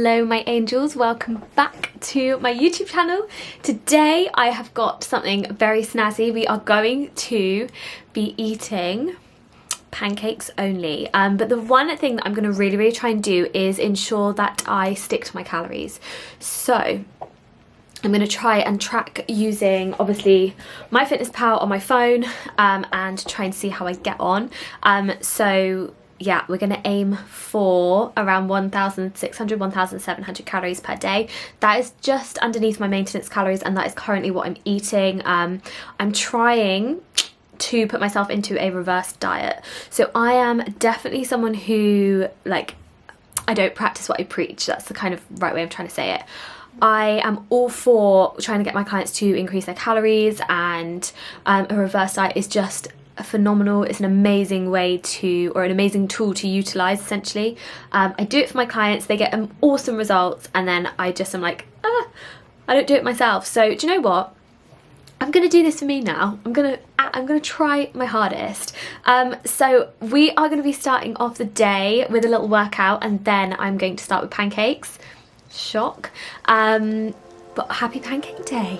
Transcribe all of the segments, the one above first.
Hello my angels, welcome back to my YouTube channel. Today I have got something very snazzy. We are going to be eating pancakes only, but the one thing that I'm going to really try and do is ensure that I stick to my calories. So I'm going to try and track using obviously MyFitnessPal on my phone and try and see how I get on. So yeah, we're going to aim for around 1,600, 1,700 calories per day. That is just underneath my maintenance calories, and that is currently what I'm eating. I'm trying to put myself into a reverse diet. So I am definitely someone who, like, I don't practice what I preach. That's the kind of right way of trying to say it. I am all for trying to get my clients to increase their calories, and a reverse diet is just phenomenal. It's an amazing way to, or an amazing tool to utilize essentially. I do it for my clients, they get awesome results, and then I just am like, I don't do it myself. So do you know what? I'm gonna do this for me now. I'm gonna try my hardest. So we are gonna be starting off the day with a little workout, and then I'm going to start with pancakes. Shock. But happy pancake day.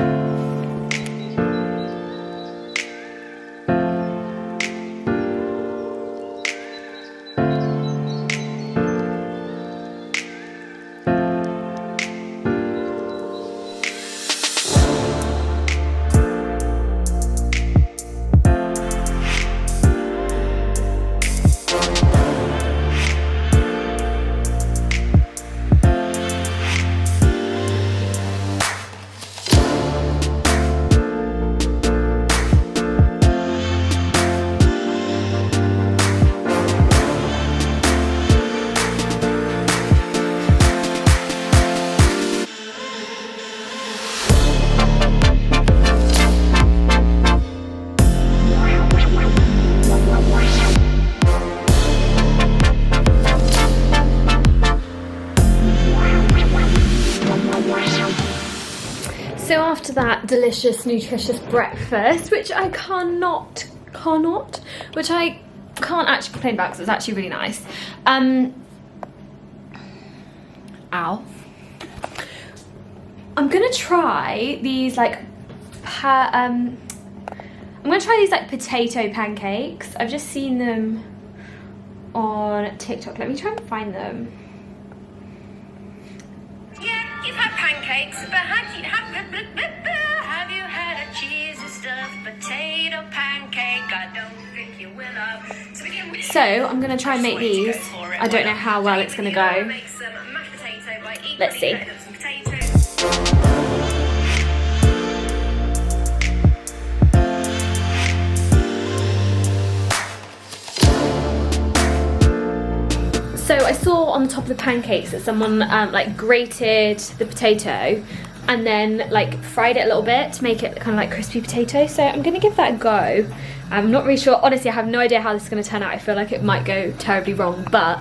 So after that delicious, nutritious breakfast, which I which I can't actually complain about because it's actually really nice. Ow. I'm gonna try these like, I'm gonna try these like potato pancakes. I've just seen them on TikTok. Let me try and find them. You've had pancakes, but have you had a cheesy stuffed potato pancake? I don't think you will have. So I'm going to try and make these. I don't know how well it's going to go. Let's see. So I saw on the top of the pancakes that someone like grated the potato and then like fried it a little bit to make it kind of like crispy potato. So I'm gonna give that a go. I'm not really sure, honestly I have no idea how this is gonna turn out. I feel like it might go terribly wrong, but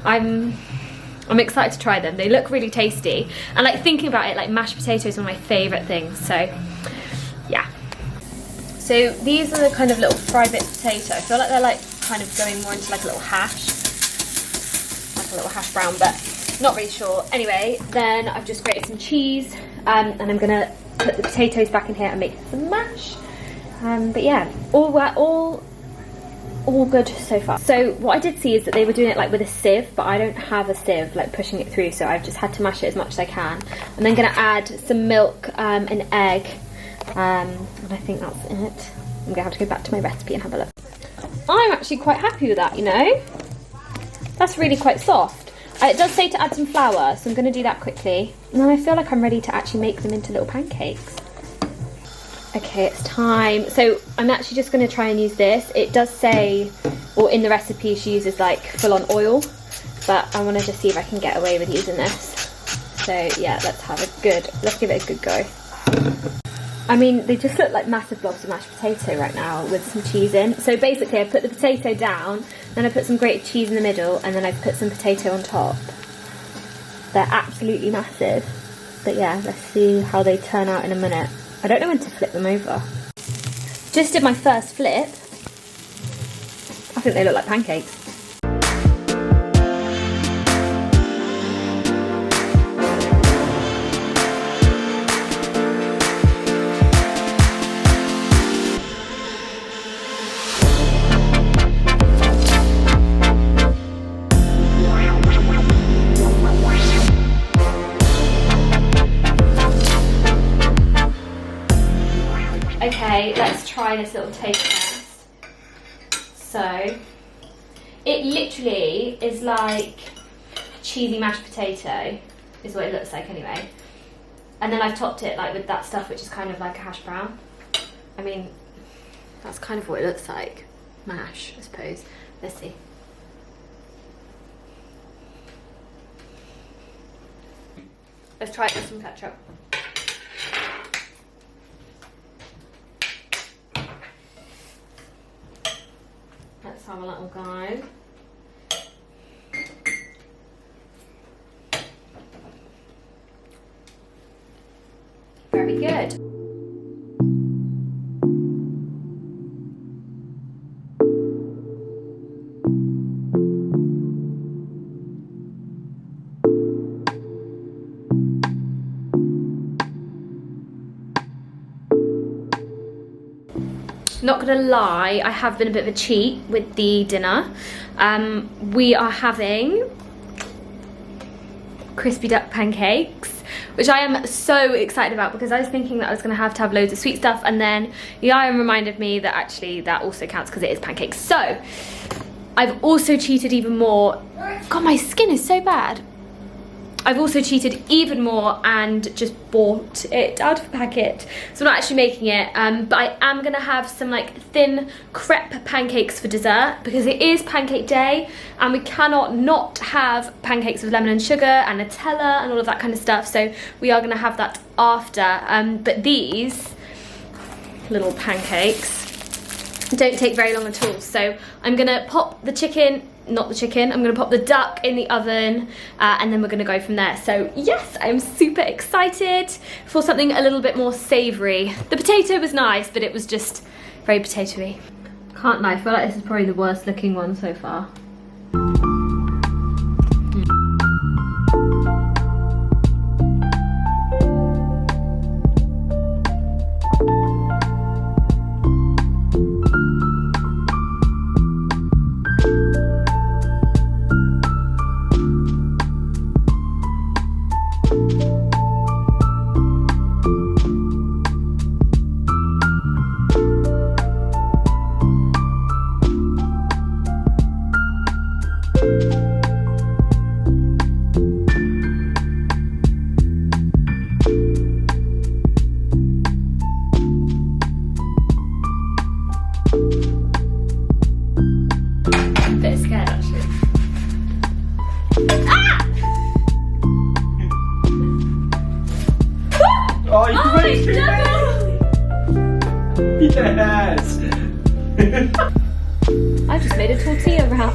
I'm excited to try them. They look really tasty, and like thinking about it, like mashed potatoes is one of my favourite things, so yeah. So these are the kind of little fried bits of potato. I feel like they're like kind of going more into like a little hash. A little hash brown, but not really sure. Anyway, then I've just grated some cheese, and I'm gonna put the potatoes back in here and make some mash. But yeah, all good so far. So what I did see is that they were doing it like with a sieve, but I don't have a sieve like pushing it through, so I've just had to mash it as much as I can. I'm then gonna add some milk, an egg, and I think that's it. I'm gonna have to go back to my recipe and have a look. I'm actually quite happy with that, you know. That's really quite soft. It does say to add some flour, so I'm going to do that quickly. And then I feel like I'm ready to actually make them into little pancakes. Okay, it's time. So I'm actually just going to try and use this. It does say, or in the recipe she uses like full-on oil, but I want to just see if I can get away with using this. So yeah, let's give it a good go. I mean, they just look like massive blobs of mashed potato right now with some cheese in. So basically I put the potato down, then I put some grated cheese in the middle, and then I put some potato on top. They're absolutely massive. But yeah, let's see how they turn out in a minute. I don't know when to flip them over. Just did my first flip. I think they look like pancakes. Okay, let's try this little taste test. So, it literally is like cheesy mashed potato, is what it looks like anyway. And then I've topped it like with that stuff, which is kind of like a hash brown. I mean, that's kind of what it looks like. Mash, I suppose. Let's see. Let's try it with some ketchup. Let's have a little go. Very good. Not gonna lie, I have been a bit of a cheat with the dinner. We are having crispy duck pancakes, which I am so excited about because I was thinking that I was gonna have loads of sweet stuff, and then Yaya reminded me that actually that also counts because it is pancakes. So I've also cheated even more. God, my skin is so bad. I've also cheated even more and just bought it out of a packet. So I'm not actually making it, but I am gonna have some like thin crepe pancakes for dessert because it is pancake day and we cannot not have pancakes with lemon and sugar and Nutella and all of that kind of stuff. So we are gonna have that after. But these little pancakes don't take very long at all. So I'm gonna pop the chicken, not the chicken, I'm gonna pop the duck in the oven and then we're gonna go from there. So yes, I'm super excited for something a little bit more savoury. The potato was nice, but it was just very potatoey. Can't lie, I feel like this is probably the worst looking one so far. Oh, you raised me! Yes! I just made a tortilla wrap.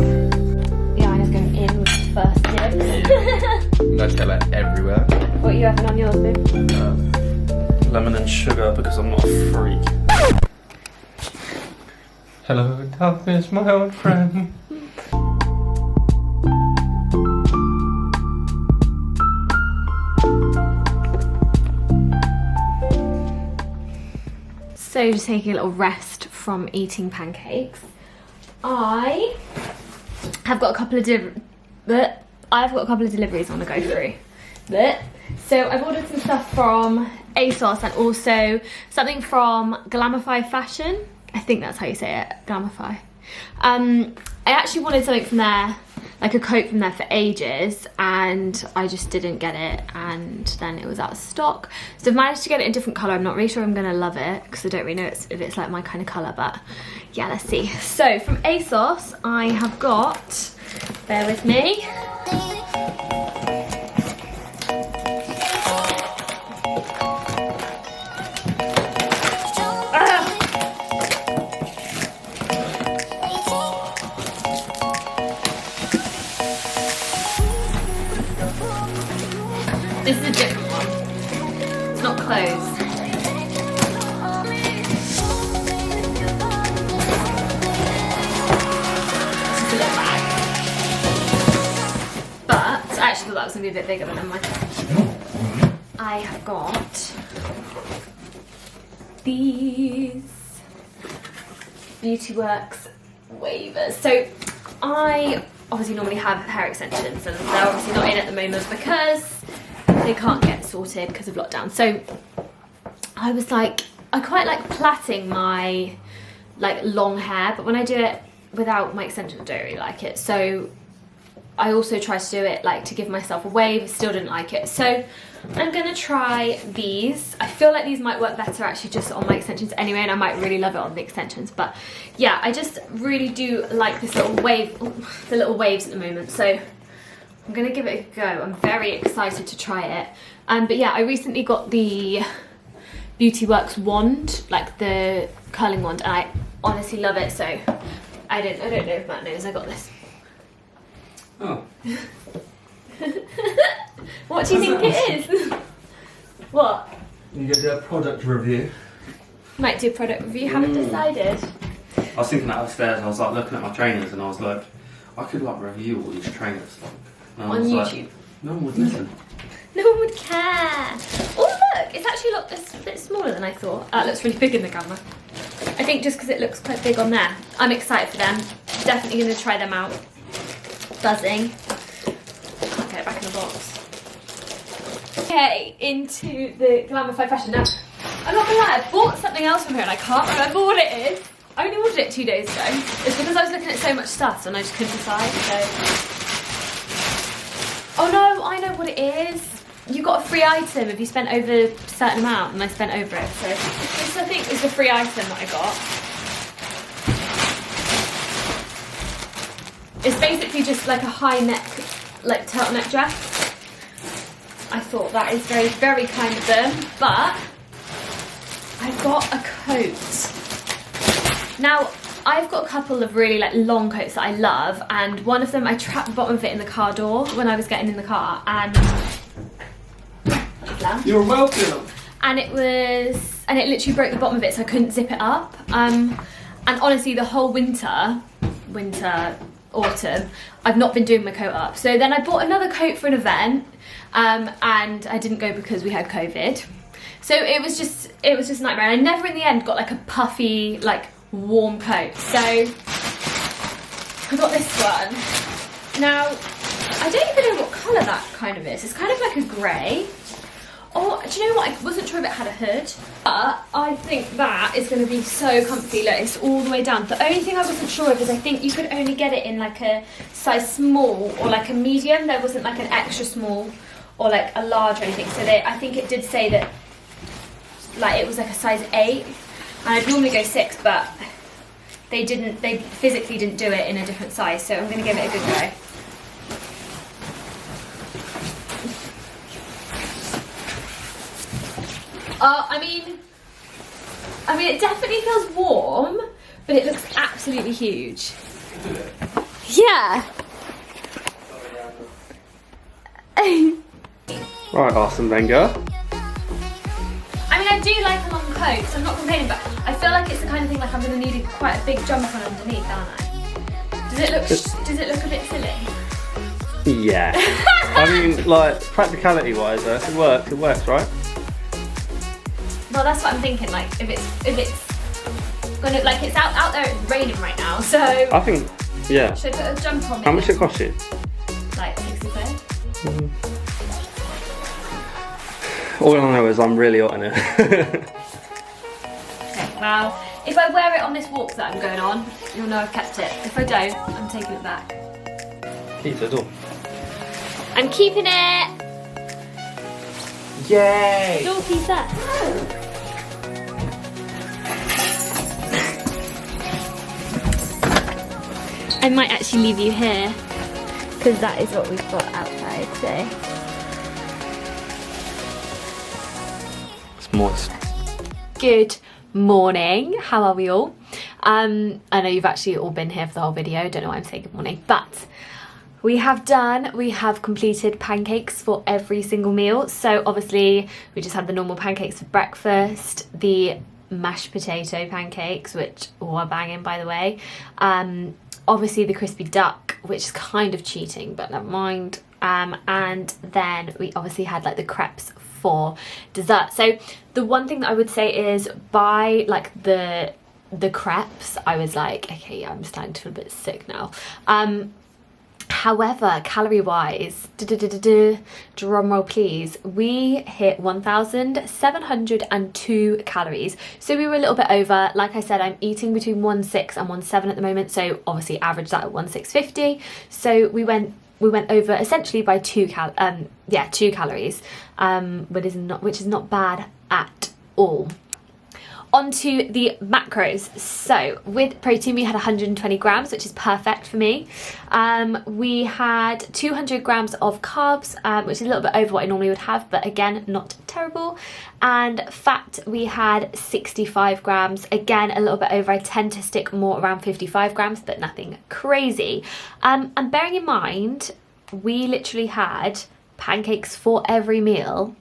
Yeah, I'm just going in with the first dip. Nutella everywhere. What are you having on yours, babe? Lemon and sugar because I'm not a freak. Hello, darkness, my old friend. So just taking a little rest from eating pancakes. I have got a couple of deliveries I want to go through. So I've ordered some stuff from ASOS and also something from Glamify Fashion. I think that's how you say it, Glamify. I actually wanted something from there, like a coat from there for ages, and I just didn't get it, and then it was out of stock. So I've managed to get it in a different colour. I'm not really sure I'm gonna love it because I don't really know if it's like my kind of colour, but yeah, let's see. So from ASOS, I have got, bear with me. This is a different one. It's not closed. This is a little bag. But I actually thought that was going to be a bit bigger, but never mind. I have got these Beauty Works wavers. So I obviously normally have hair extensions and they're obviously not in at the moment because they can't get sorted because of lockdown. So I was like, I quite like plaiting my like long hair, but when I do it without my extensions, I don't really like it. So I also tried to do it like to give myself a wave, still didn't like it. So I'm gonna try these. I feel like these might work better actually just on my extensions anyway, and I might really love it on the extensions. But yeah, I just really do like this little wave, the little waves at the moment. So I'm gonna give it a go. I'm very excited to try it. But yeah, I recently got the Beauty Works wand, like the curling wand, and I honestly love it. So I don't know if Matt knows I got this. Oh. What do you think it is? What? You get a product review. Might do a product review, haven't decided. I was thinking that upstairs, I was like looking at my trainers and I was like, I could like review all these trainers. And I On was YouTube. Like, no one would listen. No one would care. Oh look, it's actually a bit smaller than I thought. It looks really big in the camera. I think just because it looks quite big on there. I'm excited for them. Definitely going to try them out. Buzzing. Can't get it back in the box. Okay, into the Glamourify fashion. Now, I'm not gonna lie, I bought something else from here and I can't remember what it is. I only ordered it 2 days ago. It's because I was looking at so much stuff and I just couldn't decide, so. Oh no, I know what it is. You got a free item if you spent over a certain amount, and I spent over it. So this I think is the free item that I got. It's basically just like a high neck, like turtleneck dress. I thought that is very, very kind of them, but I got a coat. Now, I've got a couple of really like long coats that I love, and one of them I trapped the bottom of it in the car door when I was getting in the car, and You're welcome. and it literally broke the bottom of it, so I couldn't zip it up. And honestly, the whole winter, autumn, I've not been doing my coat up. So then I bought another coat for an event, and I didn't go because we had COVID. So it was just a nightmare. And I never in the end got like a puffy, like warm coat. So I got this one. Now, I don't even know what colour that kind of is. It's kind of like a grey. Oh, do you know what? I wasn't sure if it had a hood, but I think that is going to be so comfy. Look, it's all the way down. The only thing I wasn't sure of is I think you could only get it in like a size small or like a medium. There wasn't like an extra small or like a large or anything. So I think it did say that like it was like a size 8, and I'd normally go 6, but they physically didn't do it in a different size. So I'm going to give it a good go. I mean, it definitely feels warm, but it looks absolutely huge. Yeah. Right, Arsene Wenger. I mean, I do like a long coat, so I'm not complaining, but I feel like it's the kind of thing like I'm going to need quite a big jumper underneath, aren't I? Does it look a bit silly? Yeah. I mean, like, practicality-wise, it works, right? Well, that's what I'm thinking. Like, if it's gonna, like, it's out there, it's raining right now. So I think, yeah. Should I put a jumper on? How much it cost you? Like 60 quid. All I know is I'm really hot in it. Okay. Well, if I wear it on this walk that I'm going on, you'll know I've kept it. If I don't, I'm taking it back. Keep the door. I'm keeping it. Yay! Door key's there. I might actually leave you here because that is what we've got outside today. It's moist. Good morning. How are we all? I know you've actually all been here for the whole video. Don't know why I'm saying good morning, but we have completed pancakes for every single meal. So obviously we just had the normal pancakes for breakfast, the mashed potato pancakes, which are banging by the way. Obviously the crispy duck, which is kind of cheating, but never mind. And then we obviously had like the crepes for dessert. So the one thing that I would say is by like the crepes, I was like, okay, yeah, I'm starting to feel a bit sick now. However, calorie wise, drum roll please, we hit 1,702 calories. So we were a little bit over. Like I said, I'm eating between 1.6 and 1.7 at the moment. So obviously average that at 1,650. So we went over essentially by 2 calories, which is not bad at all. Onto the macros. So with protein we had 120 grams, which is perfect for me. We had 200 grams of carbs, which is a little bit over what I normally would have, but again, not terrible. And fat we had 65 grams, again a little bit over. I tend to stick more around 55 grams, but nothing crazy. And bearing in mind, we literally had pancakes for every meal.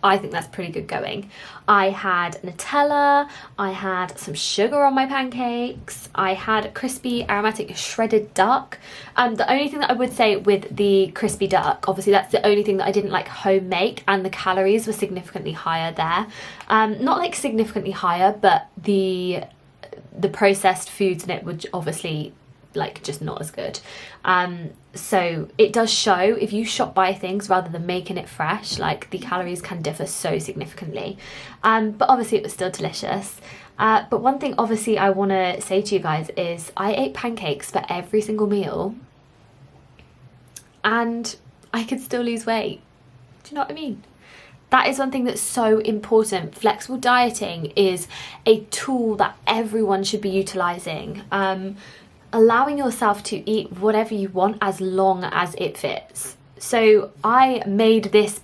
I think that's pretty good going. I had Nutella, I had some sugar on my pancakes, I had crispy aromatic shredded duck. The only thing that I would say with the crispy duck, obviously that's the only thing that I didn't like home make, and the calories were significantly higher there. Not like significantly higher, but the processed foods in it were obviously like just not as good. So it does show, if you shop buy things rather than making it fresh, like the calories can differ so significantly. But obviously it was still delicious. But one thing obviously I want to say to you guys is I ate pancakes for every single meal and I could still lose weight. Do you know what I mean? That is one thing that's so important. Flexible dieting is a tool that everyone should be utilising. Allowing yourself to eat whatever you want as long as it fits. So I made these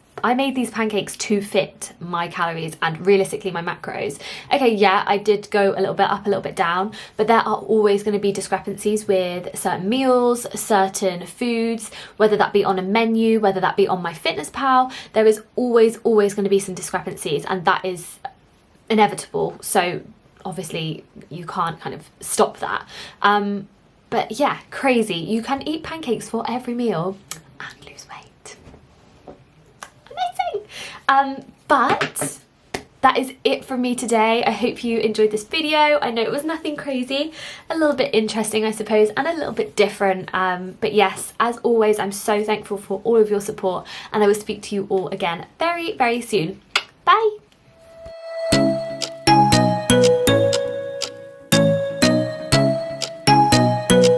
pancakes to fit my calories and realistically my macros. Okay, yeah, I did go a little bit up, a little bit down, but there are always going to be discrepancies with certain meals, certain foods, whether that be on a menu, whether that be on MyFitnessPal. There is always going to be some discrepancies, and that is inevitable. So obviously you can't kind of stop that. But yeah, crazy. You can eat pancakes for every meal and lose weight. Amazing. But that is it from me today. I hope you enjoyed this video. I know it was nothing crazy, a little bit interesting, I suppose, and a little bit different. But yes, as always, I'm so thankful for all of your support, and I will speak to you all again very, very soon. Bye.